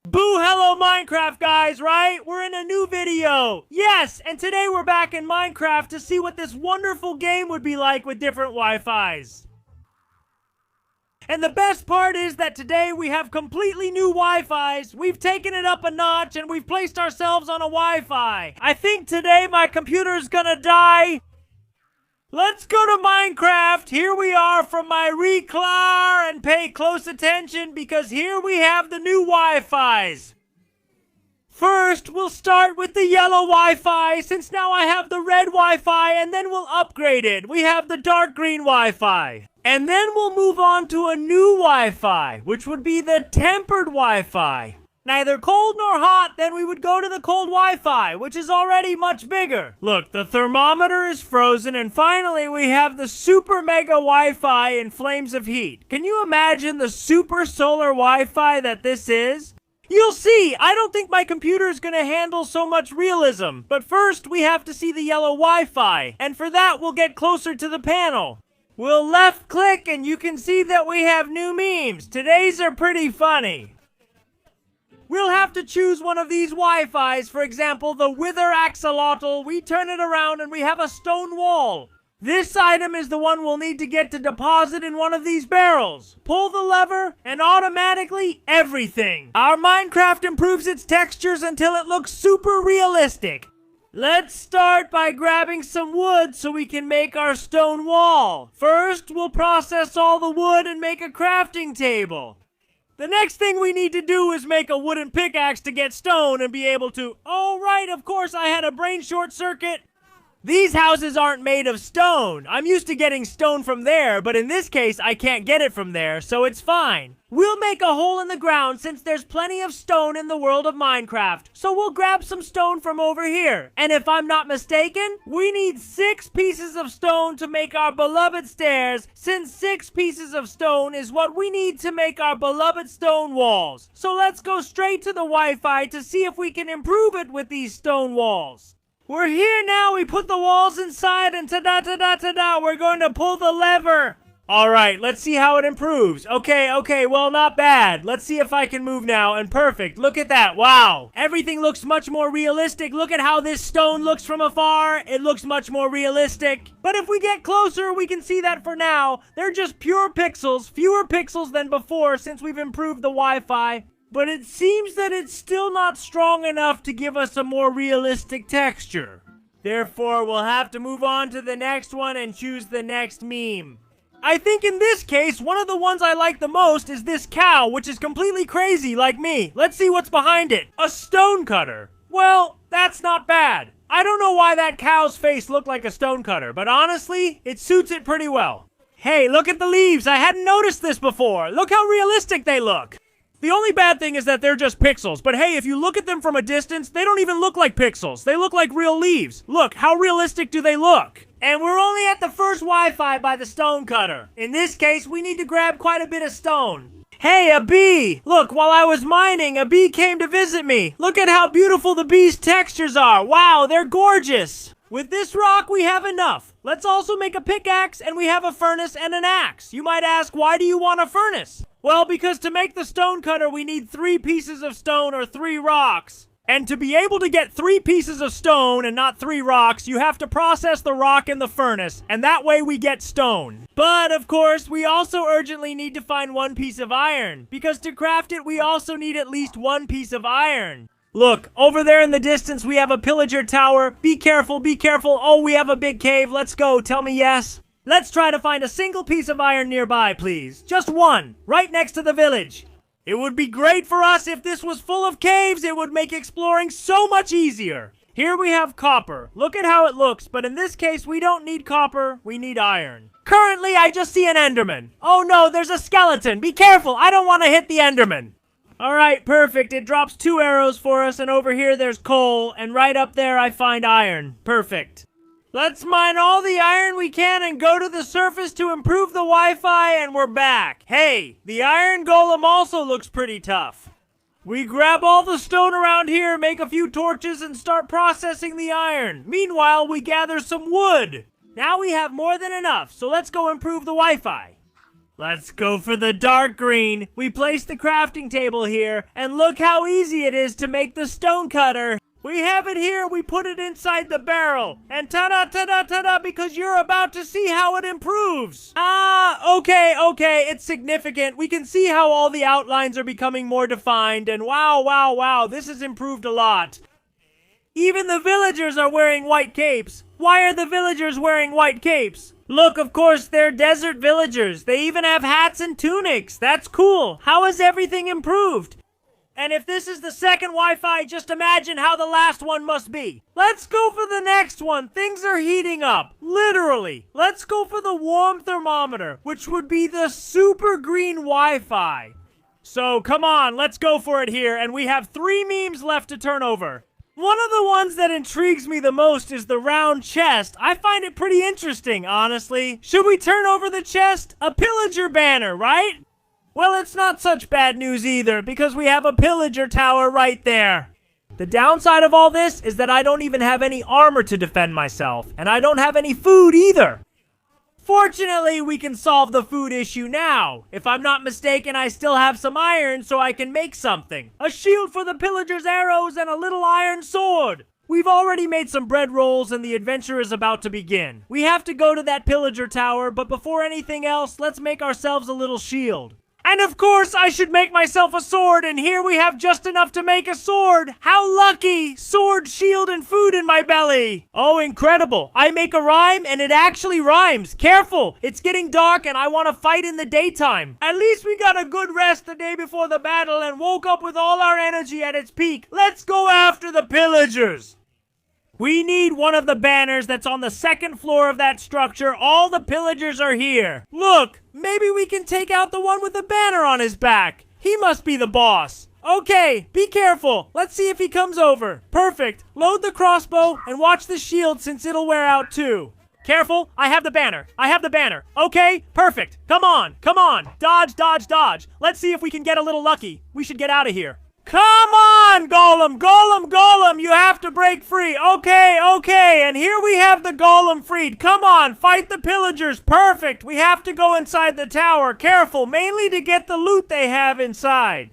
Boo hello Minecraft guys, right? We're in a new video. Yes, and today we're back in Minecraft to see what this wonderful game would be like with different Wi-Fis. And the best part is that today we have completely new Wi-Fis. We've taken it up a notch and we've placed ourselves on a Wi-Fi. I think today my computer's gonna die. Let's go to Minecraft. Here we are from my reclar and pay close attention because here we have the new Wi-Fis. First, we'll start with the yellow Wi-Fi since now I have the red Wi-Fi, and then we'll upgrade it. We have the dark green Wi-Fi. And then we'll move on to a new Wi-Fi, which would be the tempered Wi-Fi. Neither cold nor hot, then we would go to the cold Wi-Fi, which is already much bigger. Look, the thermometer is frozen, and finally we have the super mega Wi-Fi in flames of heat. Can you imagine the super solar Wi-Fi that this is? You'll see, I don't think my computer is gonna handle so much realism. But first, we have to see the yellow Wi-Fi, and for that we'll get closer to the panel. We'll left click and you can see that we have new memes. Today's are pretty funny. We'll have to choose one of these Wi-Fis, for example, the Wither Axolotl. We turn it around and we have a stone wall. This item is the one we'll need to get to deposit in one of these barrels. Pull the lever and automatically everything. Our Minecraft improves its textures until it looks super realistic. Let's start by grabbing some wood so we can make our stone wall. First, we'll process all the wood and make a crafting table. The next thing we need to do is make a wooden pickaxe to get stone and be able to... Oh, right, of course, I had a brain short circuit. These houses aren't made of stone. I'm used to getting stone from there, but in this case, I can't get it from there, so it's fine. We'll make a hole in the ground since there's plenty of stone in the world of Minecraft. So we'll grab some stone from over here. And if I'm not mistaken, we need 6 pieces of stone to make our beloved stairs, since 6 pieces of stone is what we need to make our beloved stone walls. So let's go straight to the Wi-Fi to see if we can improve it with these stone walls. We're here now, we put the walls inside and ta-da, we're going to pull the lever. Alright, let's see how it improves. Okay, well not bad. Let's see if I can move now, and perfect. Look at that, wow. Everything looks much more realistic. Look at how this stone looks from afar. It looks much more realistic. But if we get closer, we can see that for now, they're just pure pixels, fewer pixels than before since we've improved the Wi-Fi. But it seems that it's still not strong enough to give us a more realistic texture. Therefore, we'll have to move on to the next one and choose the next meme. I think in this case, one of the ones I like the most is this cow, which is completely crazy like me. Let's see what's behind it. A stone cutter. Well, that's not bad. I don't know why that cow's face looked like a stone cutter, but honestly, it suits it pretty well. Hey, look at the leaves. I hadn't noticed this before. Look how realistic they look. The only bad thing is that they're just pixels, but hey, if you look at them from a distance, they don't even look like pixels. They look like real leaves. Look, how realistic do they look? And we're only at the first Wi-Fi by the stone cutter. In this case, we need to grab quite a bit of stone. Hey, a bee! Look, while I was mining, a bee came to visit me. Look at how beautiful the bee's textures are. Wow, they're gorgeous. With this rock, we have enough. Let's also make a pickaxe, and we have a furnace and an axe. You might ask, why do you want a furnace? Well, because to make the stone cutter, we need 3 pieces of stone or 3 rocks. And to be able to get 3 pieces of stone and not 3 rocks, you have to process the rock in the furnace, and that way we get stone. But, of course, we also urgently need to find 1 piece of iron, because to craft it, we also need at least 1 piece of iron. Look, over there in the distance, we have a pillager tower. Be careful, be careful. Oh, we have a big cave. Let's go. Tell me yes. Let's try to find a single piece of iron nearby, please. Just 1, right next to the village. It would be great for us if this was full of caves. It would make exploring so much easier. Here we have copper. Look at how it looks, but in this case, we don't need copper. We need iron. Currently, I just see an Enderman. Oh no, there's a skeleton. Be careful. I don't want to hit the Enderman. Alright, perfect. It drops 2 arrows for us, and over here there's coal, and right up there I find iron. Perfect. Let's mine all the iron we can and go to the surface to improve the Wi-Fi, and we're back. Hey, the iron golem also looks pretty tough. We grab all the stone around here, make a few torches, and start processing the iron. Meanwhile, we gather some wood. Now we have more than enough, so let's go improve the Wi-Fi. Let's go for the dark green. We place the crafting table here, and look how easy it is to make the stone cutter. We have it here, we put it inside the barrel. And ta-da, ta-da, ta-da, because you're about to see how it improves. Okay, it's significant. We can see how all the outlines are becoming more defined, and wow, this has improved a lot. Even the villagers are wearing white capes. Why are the villagers wearing white capes? Look, of course, they're desert villagers. They even have hats and tunics. That's cool. How has everything improved? And if this is the second Wi-Fi, just imagine how the last one must be. Let's go for the next one. Things are heating up. Literally. Let's go for the warm thermometer, which would be the super green Wi-Fi. So, come on, let's go for it here. And we have 3 memes left to turn over. One of the ones that intrigues me the most is the round chest. I find it pretty interesting, honestly. Should we turn over the chest? A pillager banner, right? Well, it's not such bad news either, because we have a pillager tower right there. The downside of all this is that I don't even have any armor to defend myself, and I don't have any food either. Fortunately, we can solve the food issue now. If I'm not mistaken, I still have some iron so I can make something. A shield for the pillager's arrows and a little iron sword. We've already made some bread rolls and the adventure is about to begin. We have to go to that pillager tower, but before anything else, let's make ourselves a little shield. And of course, I should make myself a sword, and here we have just enough to make a sword. How lucky! Sword, shield, and food in my belly. Oh, incredible. I make a rhyme, and it actually rhymes. Careful! It's getting dark, and I want to fight in the daytime. At least we got a good rest the day before the battle and woke up with all our energy at its peak. Let's go after the pillagers. We need one of the banners that's on the 2nd floor of that structure. All the pillagers are here. Look, maybe we can take out the one with the banner on his back. He must be the boss. Okay, be careful. Let's see if he comes over. Perfect. Load the crossbow and watch the shield since it'll wear out too. Careful, I have the banner. Okay, perfect. Come on. Dodge. Let's see if we can get a little lucky. We should get out of here. Come on, Golem, you have to break free. Okay, and here we have the Golem freed. Come on, fight the pillagers. Perfect, we have to go inside the tower. Careful, mainly to get the loot they have inside.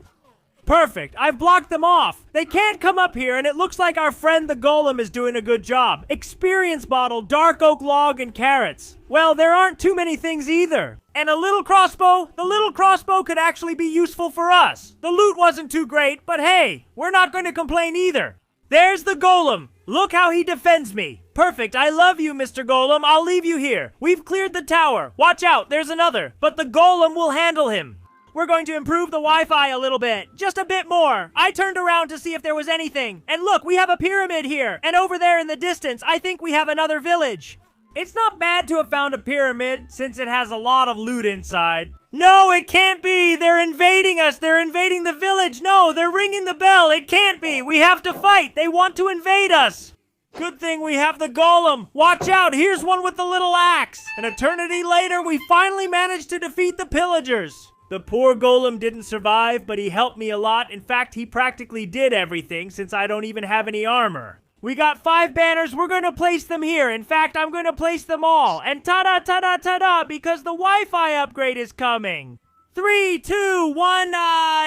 Perfect, I've blocked them off. They can't come up here, and it looks like our friend the Golem is doing a good job. Experience bottle, dark oak log, and carrots. Well, there aren't too many things either. And a little crossbow? The little crossbow could actually be useful for us. The loot wasn't too great, but hey, we're not going to complain either. There's the Golem. Look how he defends me. Perfect, I love you, Mr. Golem. I'll leave you here. We've cleared the tower. Watch out, there's another. But the Golem will handle him. We're going to improve the Wi-Fi a little bit. Just a bit more. I turned around to see if there was anything. And look, we have a pyramid here. And over there in the distance, I think we have another village. It's not bad to have found a pyramid, since it has a lot of loot inside. No, it can't be! They're invading us! They're invading the village! No, they're ringing the bell! It can't be! We have to fight! They want to invade us! Good thing we have the Golem! Watch out! Here's one with the little axe! An eternity later, we finally managed to defeat the pillagers! The poor Golem didn't survive, but he helped me a lot. In fact, he practically did everything, since I don't even have any armor. We got 5 banners, we're going to place them here. In fact, I'm going to place them all. And ta-da, ta-da, ta-da, because the Wi-Fi upgrade is coming. 3, 2, 1,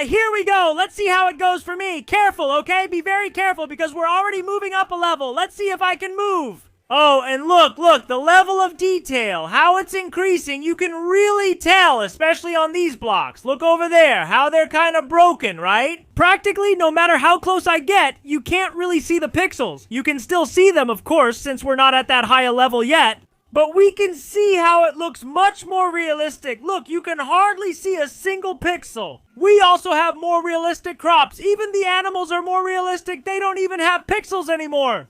here we go. Let's see how it goes for me. Careful, okay? Be very careful, because we're already moving up a level. Let's see if I can move. Oh, and look, the level of detail, how it's increasing, you can really tell, especially on these blocks. Look over there, how they're kind of broken, right? Practically, no matter how close I get, you can't really see the pixels. You can still see them, of course, since we're not at that high a level yet. But we can see how it looks much more realistic. Look, you can hardly see a single pixel. We also have more realistic crops. Even the animals are more realistic. They don't even have pixels anymore.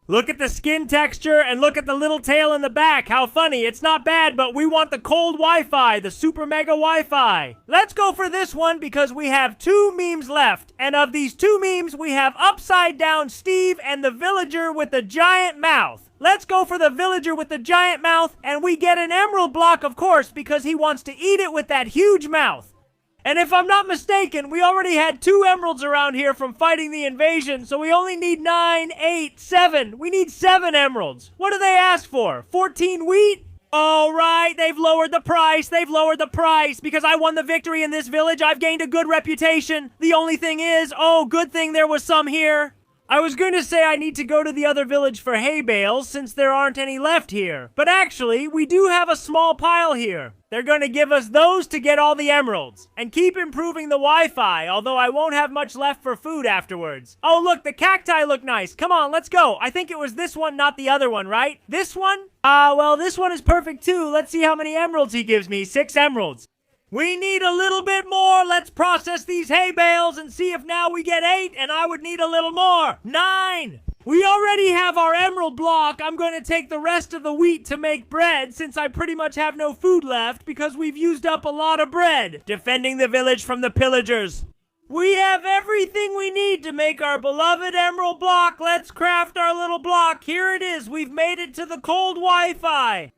Look at the skin texture and look at the little tail in the back. How funny. It's not bad, but we want the cold Wi-Fi, the super mega Wi-Fi. Let's go for this one because we have 2 memes left. And of these 2 memes, we have Upside Down Steve and the villager with the giant mouth. Let's go for the villager with the giant mouth, and we get an emerald block, of course, because he wants to eat it with that huge mouth. And if I'm not mistaken, we already had 2 emeralds around here from fighting the invasion, so we only need 9, 8, 7. We need 7 emeralds. What do they ask for? 14 wheat? All right, they've lowered the price. They've lowered the price. Because I won the victory in this village, I've gained a good reputation. The only thing is, oh, good thing there was some here. I was going to say I need to go to the other village for hay bales since there aren't any left here. But actually, we do have a small pile here. They're going to give us those to get all the emeralds. And keep improving the Wi-Fi, although I won't have much left for food afterwards. Oh, look, the cacti look nice. Come on, let's go. I think it was this one, not the other one, right? This one? Well, this one is perfect too. Let's see how many emeralds he gives me. 6 emeralds. We need a little bit more. Let's process these hay bales and see if now we get 8, and I would need a little more. 9. We already have our emerald block. I'm going to take the rest of the wheat to make bread since I pretty much have no food left because we've used up a lot of bread, defending the village from the pillagers. We have everything we need to make our beloved emerald block. Let's craft our little block. Here it is. We've made it to the cold Wi-Fi.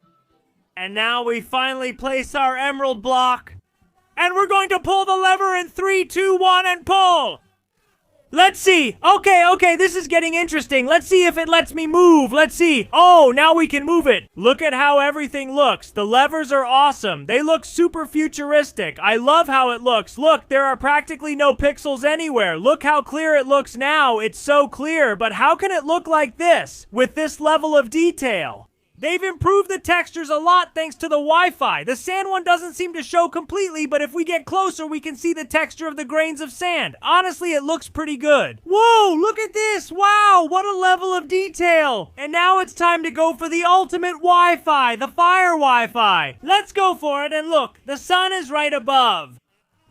And now we finally place our emerald block. And we're going to pull the lever in 3, 2, 1, and pull. Let's see. Okay, this is getting interesting. Let's see if it lets me move. Let's see. Oh, now we can move it. Look at how everything looks. The levers are awesome. They look super futuristic. I love how it looks. Look, there are practically no pixels anywhere. Look how clear it looks now. It's so clear, but how can it look like this with this level of detail? They've improved the textures a lot thanks to the Wi-Fi. The sand one doesn't seem to show completely, but if we get closer, we can see the texture of the grains of sand. Honestly, it looks pretty good. Whoa, look at this. Wow, what a level of detail. And now it's time to go for the ultimate Wi-Fi, the fire Wi-Fi. Let's go for it, and look, the sun is right above.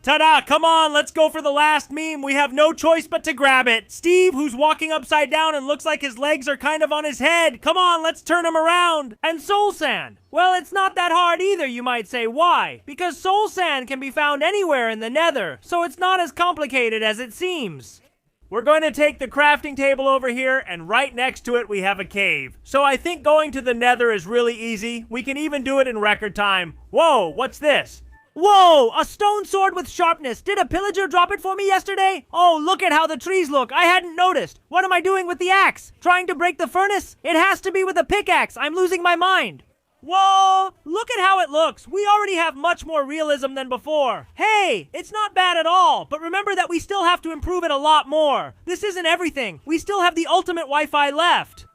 Ta-da, come on, let's go for the last meme. We have no choice but to grab it. Steve, who's walking upside down and looks like his legs are kind of on his head. Come on, let's turn him around. And soul sand. Well, it's not that hard either, you might say. Why? Because soul sand can be found anywhere in the Nether, so it's not as complicated as it seems. We're going to take the crafting table over here, and right next to it we have a cave. So I think going to the Nether is really easy. We can even do it in record time. Whoa, what's this? Whoa, a stone sword with sharpness. Did a pillager drop it for me yesterday? Oh, look at how the trees look. I hadn't noticed. What am I doing with the axe? Trying to break the furnace? It has to be with a pickaxe. I'm losing my mind. Whoa, look at how it looks. We already have much more realism than before. Hey, it's not bad at all, but remember that we still have to improve it a lot more. This isn't everything. We still have the ultimate Wi-Fi left.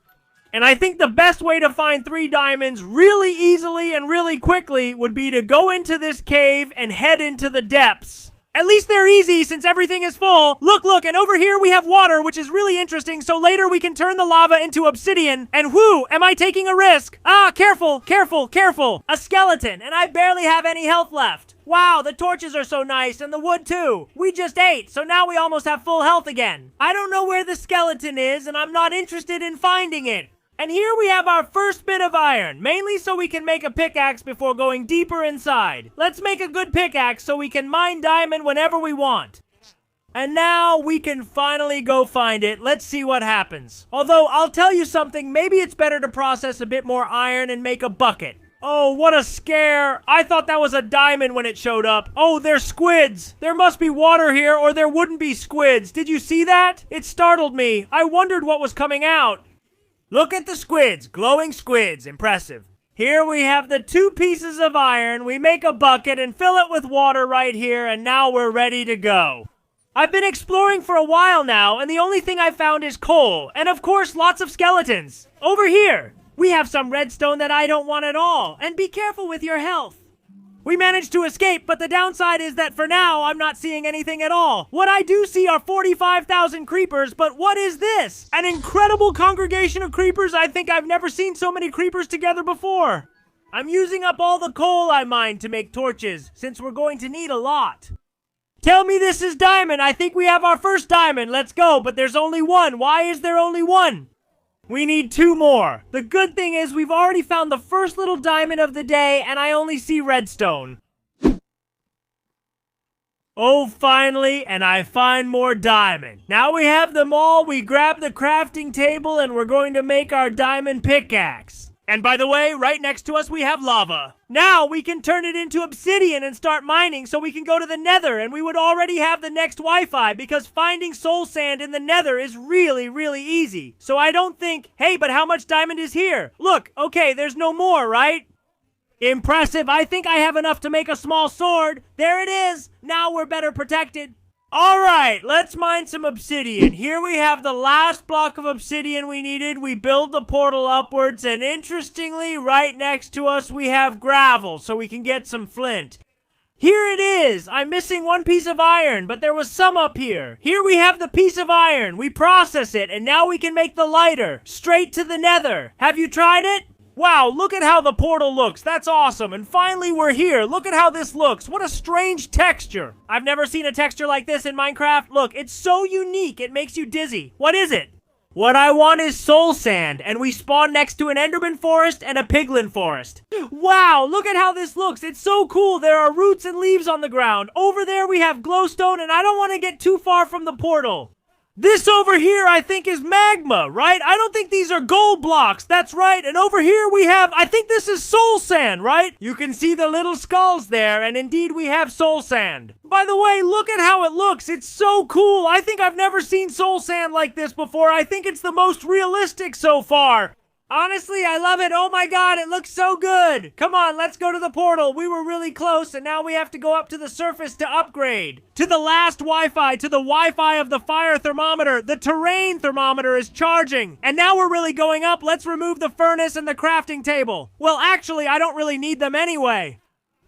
And I think the best way to find 3 diamonds really easily and really quickly would be to go into this cave and head into the depths. At least they're easy since everything is full. Look, and over here we have water, which is really interesting, so later we can turn the lava into obsidian. And whoo, am I taking a risk? Ah, careful. A skeleton, and I barely have any health left. Wow, the torches are so nice, and the wood too. We just ate, so now we almost have full health again. I don't know where the skeleton is, and I'm not interested in finding it. And here we have our first bit of iron, mainly so we can make a pickaxe before going deeper inside. Let's make a good pickaxe so we can mine diamond whenever we want. And now we can finally go find it. Let's see what happens. Although, I'll tell you something, maybe it's better to process a bit more iron and make a bucket. Oh, what a scare. I thought that was a diamond when it showed up. Oh, they're squids. There must be water here or there wouldn't be squids. Did you see that? It startled me. I wondered what was coming out. Look at the squids, glowing squids, impressive. Here we have the 2 pieces of iron, we make a bucket and fill it with water right here, and now we're ready to go. I've been exploring for a while now, and the only thing I've found is coal, and of course lots of skeletons. Over here, we have some redstone that I don't want at all, and be careful with your health. We managed to escape, but the downside is that for now, I'm not seeing anything at all. What I do see are 45,000 creepers, but what is this? An incredible congregation of creepers. I think I've never seen so many creepers together before. I'm using up all the coal I mined to make torches, since we're going to need a lot. Tell me this is diamond. I think we have our first diamond. Let's go, but there's only 1. Why is there only 1? We need 2 more. The good thing is we've already found the first little diamond of the day, and I only see redstone. Oh, finally, and I find more diamond. Now we have them all, we grab the crafting table, and we're going to make our diamond pickaxe. And by the way, right next to us we have lava. Now we can turn it into obsidian and start mining so we can go to the Nether, and we would already have the next Wi-Fi because finding soul sand in the Nether is really, really easy. So I don't think, hey, but how much diamond is here? Look, okay, there's no more, right? Impressive. I think I have enough to make a small sword. There it is. Now we're better protected. All right, let's mine some obsidian. Here we have the last block of obsidian we needed. We build the portal upwards, and interestingly, right next to us, we have gravel, so we can get some flint. Here it is. I'm missing one piece of iron, but there was some up here. Here we have the piece of iron. We process it, and now we can make the lighter. Straight to the Nether. Have you tried it? Wow, look at how the portal looks. That's awesome. And finally, we're here. Look at how this looks. What a strange texture. I've never seen a texture like this in Minecraft. Look, it's so unique. It makes you dizzy. What is it? What I want is soul sand, and we spawn next to an enderman forest and a piglin forest. Wow, look at how this looks. It's so cool. There are roots and leaves on the ground. Over there, we have glowstone, and I don't want to get too far from the portal. This over here, I think, is magma, right? I don't think these are gold blocks. That's right. And over here we have, I think this is soul sand, right? You can see the little skulls there, and indeed we have soul sand. By the way, look at how it looks. It's so cool. I think I've never seen soul sand like this before. I think it's the most realistic so far. Honestly, I love it. Oh my god, it looks so good. Come on, let's go to the portal. We were really close, and now we have to go up to the surface to upgrade. To the last Wi-Fi, to the Wi-Fi of the fire thermometer. The terrain thermometer is charging. And now we're really going up. Let's remove the furnace and the crafting table. Well, actually, I don't really need them anyway.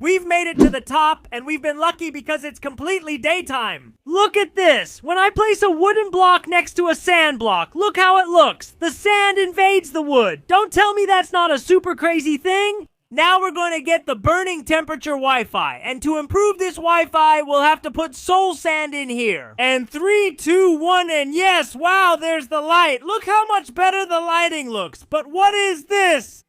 We've made it to the top, and we've been lucky because it's completely daytime. Look at this. When I place a wooden block next to a sand block, look how it looks. The sand invades the wood. Don't tell me that's not a super crazy thing. Now we're going to get the burning temperature Wi-Fi, and to improve this Wi-Fi, we'll have to put soul sand in here. And 3, 2, 1, and yes, wow, there's the light. Look how much better the lighting looks. But what is this?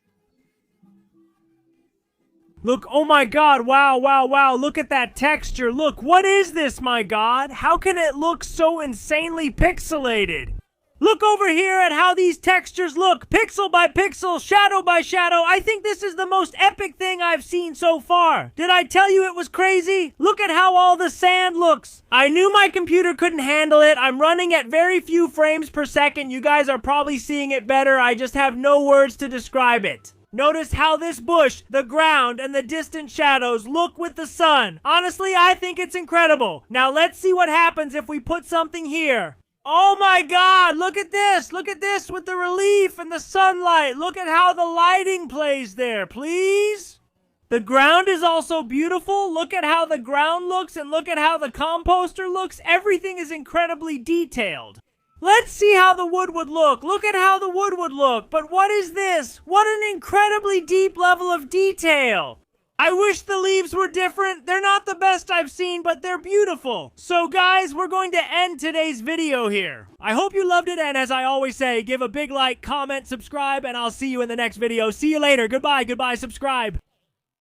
Look, oh my god, wow, wow, wow, look at that texture. Look, what is this, my god? How can it look so insanely pixelated? Look over here at how these textures look, pixel by pixel, shadow by shadow. I think this is the most epic thing I've seen so far. Did I tell you it was crazy? Look at how all the sand looks. I knew my computer couldn't handle it. I'm running at very few frames per second. You guys are probably seeing it better. I just have no words to describe it. Notice how this bush, the ground, and the distant shadows look with the sun. Honestly, I think it's incredible. Now let's see what happens if we put something here. Oh my god, look at this. Look at this with the relief and the sunlight. Look at how the lighting plays there, please. The ground is also beautiful. Look at how the ground looks and look at how the composter looks. Everything is incredibly detailed. Let's see how the wood would look. Look at how the wood would look. But what is this? What an incredibly deep level of detail. I wish the leaves were different. They're not the best I've seen, but they're beautiful. So guys, we're going to end today's video here. I hope you loved it, and as I always say, give a big like, comment, subscribe, and I'll see you in the next video. See you later. Goodbye, goodbye, subscribe.